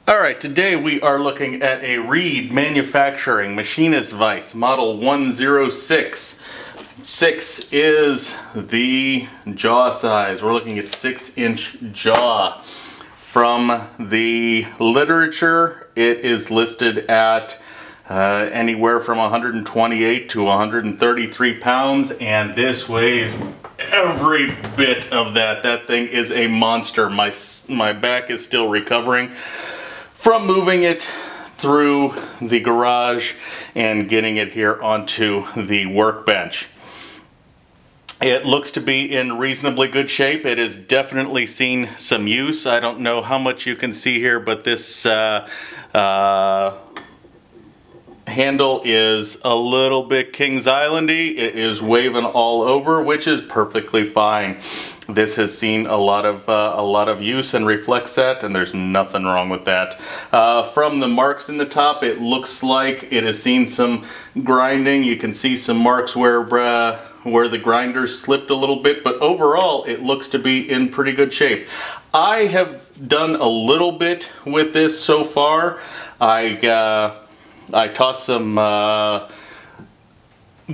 Alright, today we are looking at a Reed Manufacturing Machinist Vise, model 106. 6 is the jaw size. We're looking at 6-inch jaw. From the literature, it is listed at anywhere from 128 to 133 pounds, and this weighs every bit of that. That thing is a monster. My back is still recovering from moving it through the garage and getting it here onto the workbench. It looks to be in reasonably good shape. It has definitely seen some use. I don't know how much you can see here, but this handle is a little bit Kings Islandy. It is waving all over, which is perfectly fine. This has seen a lot of use and reflects that, and there's nothing wrong with that. From the marks in the top, it looks like it has seen some grinding. You can see some marks where the grinder slipped a little bit, but overall it looks to be in pretty good shape. I have done a little bit with this so far. I tossed some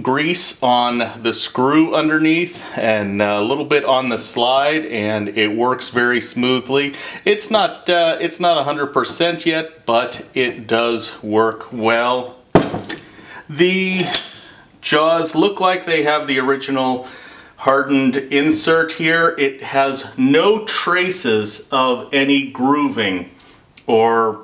grease on the screw underneath and a little bit on the slide, and it works very smoothly. It's not 100% yet, but it does work well. The jaws look like they have the original hardened insert here. It has no traces of any grooving or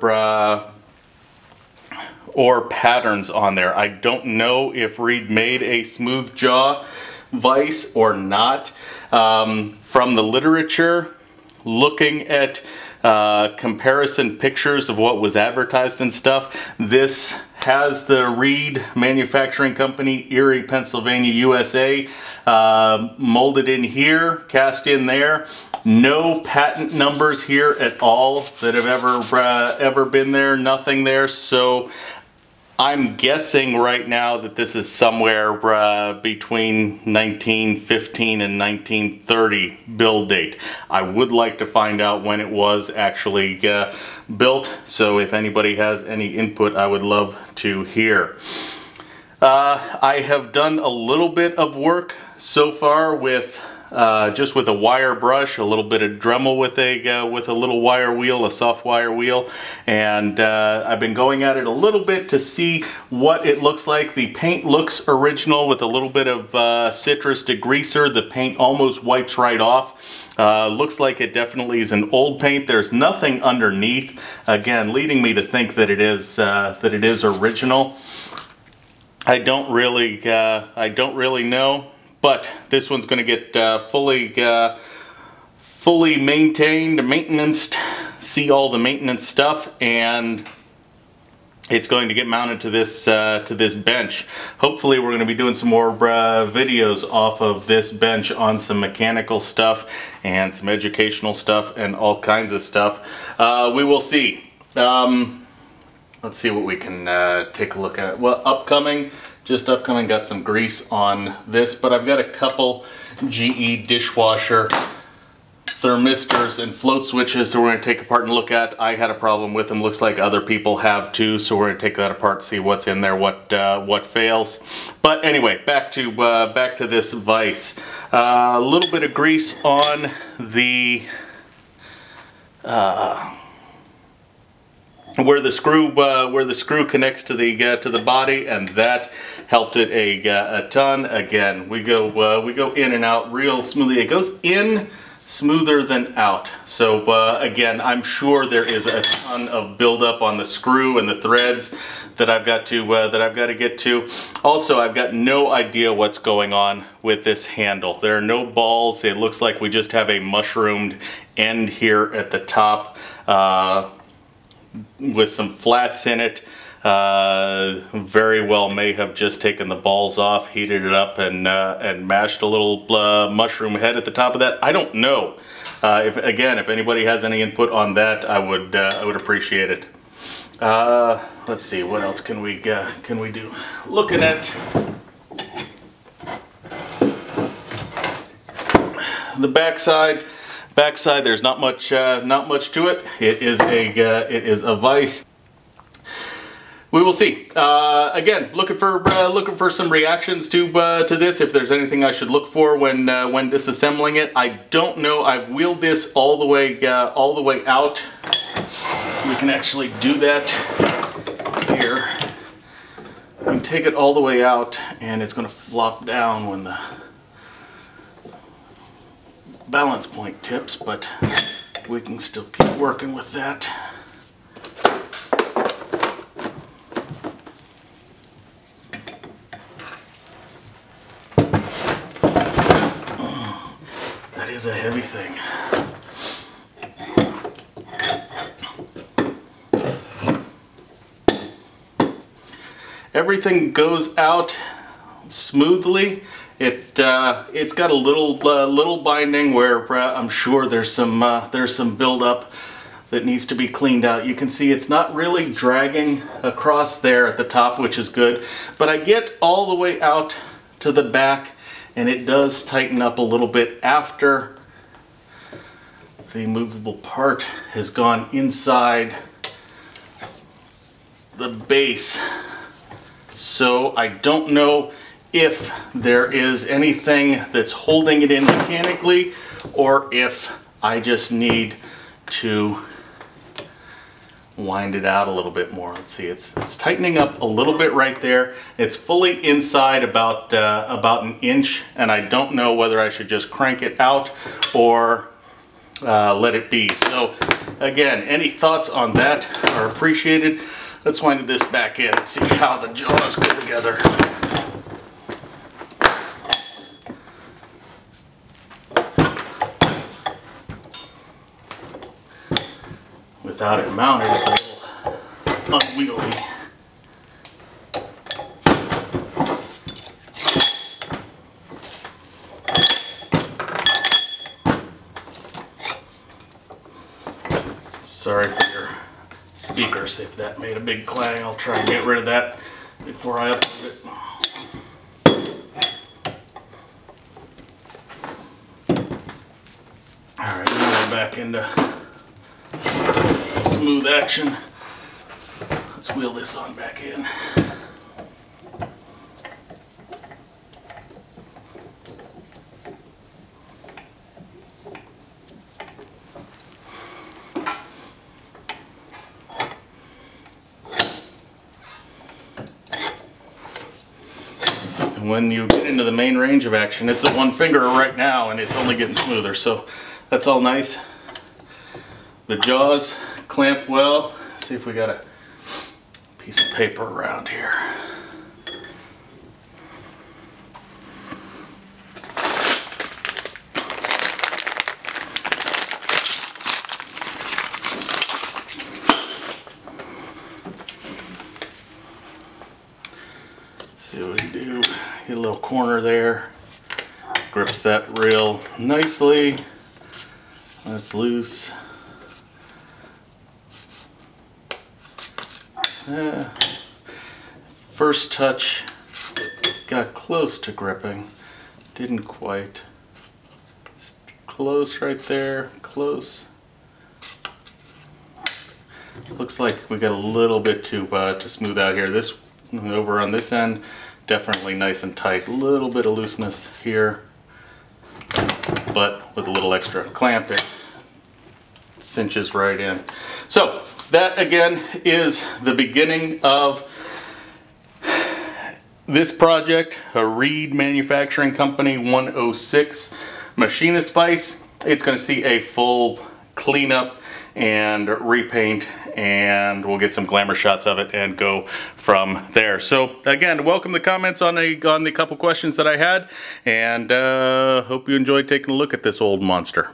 patterns on there. I don't know if Reed made a smooth jaw vise or not. From the literature, looking at comparison pictures of what was advertised and stuff, this has the Reed Manufacturing Company, Erie, Pennsylvania, USA, molded in here, cast in there. No patent numbers here at all that have ever been there, nothing there. So I'm guessing right now that this is somewhere between 1915 and 1930 build date. I would like to find out when it was actually built, so if anybody has any input, I would love to hear. I have done a little bit of work so far with just with a wire brush, a little bit of Dremel with a little wire wheel, a soft wire wheel, and I've been going at it a little bit to see what it looks like. The paint looks original with a little bit of citrus degreaser. The paint almost wipes right off. Looks like it definitely is an old paint. There's nothing underneath, again leading me to think that it is original. I don't really know. But this one's going to get fully maintained, maintenanced, see all the maintenance stuff, and it's going to get mounted to this bench. Hopefully we're going to be doing some more videos off of this bench on some mechanical stuff and some educational stuff and all kinds of stuff. We will see. Let's see what we can take a look at. Well, upcoming, got some grease on this, but I've got a couple GE dishwasher thermistors and float switches that we're going to take apart and look at. I had a problem with them. Looks like other people have too, so we're going to take that apart, see what's in there, what fails. But anyway, back to this vise. A little bit of grease on the where the screw connects to the body, and that helped it a ton. Again, we go in and out real smoothly. It goes in smoother than out. So again, I'm sure there is a ton of buildup on the screw and the threads that I've got to get to. Also, I've got no idea what's going on with this handle. There are no balls. It looks like we just have a mushroomed end here at the top, with some flats in it. Very well may have just taken the balls off, heated it up, and mashed a little mushroom head at the top of that. I don't know. If anybody has any input on that, I would appreciate it. Let's see, what else can we do? Looking at the backside Backside, there's not much to it. It is a vise. We will see. Again, looking for some reactions to this. If there's anything I should look for when disassembling it, I don't know. I've wheeled this all the way out. We can actually do that here. I can take it all the way out, and it's going to flop down when the balance point tips, but we can still keep working with that. That is a heavy thing. Everything goes out smoothly. It's got a little binding where I'm sure there's some buildup that needs to be cleaned out. You can see it's not really dragging across there at the top, which is good. But I get all the way out to the back, and it does tighten up a little bit after the movable part has gone inside the base. So I don't know if there is anything that's holding it in mechanically, or if I just need to wind it out a little bit more. Let's see, it's tightening up a little bit right there. It's fully inside about an inch, and I don't know whether I should just crank it out or let it be. So again, any thoughts on that are appreciated. Let's wind this back in and see how the jaws go together. Without it mounted, it's a little unwieldy. Sorry for your speakers if that made a big clang. I'll try and get rid of that before I upload it. Alright, now we're back into some smooth action. Let's wheel this on back in. When you get into the main range of action, it's at one finger right now, and it's only getting smoother, so that's all nice. The jaws clamp well. Let's see if we got a piece of paper around here. See what we can do. Get a little corner there. Grips that real nicely. That's loose. First touch got close to gripping. Didn't quite. It's close right there. Close. Looks like we got a little bit to smooth out here. This over on this end, definitely nice and tight. A little bit of looseness here, but with a little extra clamp, it cinches right in. So that again is the beginning of this project, a Reed Manufacturing Company 106 Machinist vise. It's going to see a full cleanup and repaint, and we'll get some glamour shots of it and go from there. So again, welcome the comments on the couple questions that I had, and hope you enjoyed taking a look at this old monster.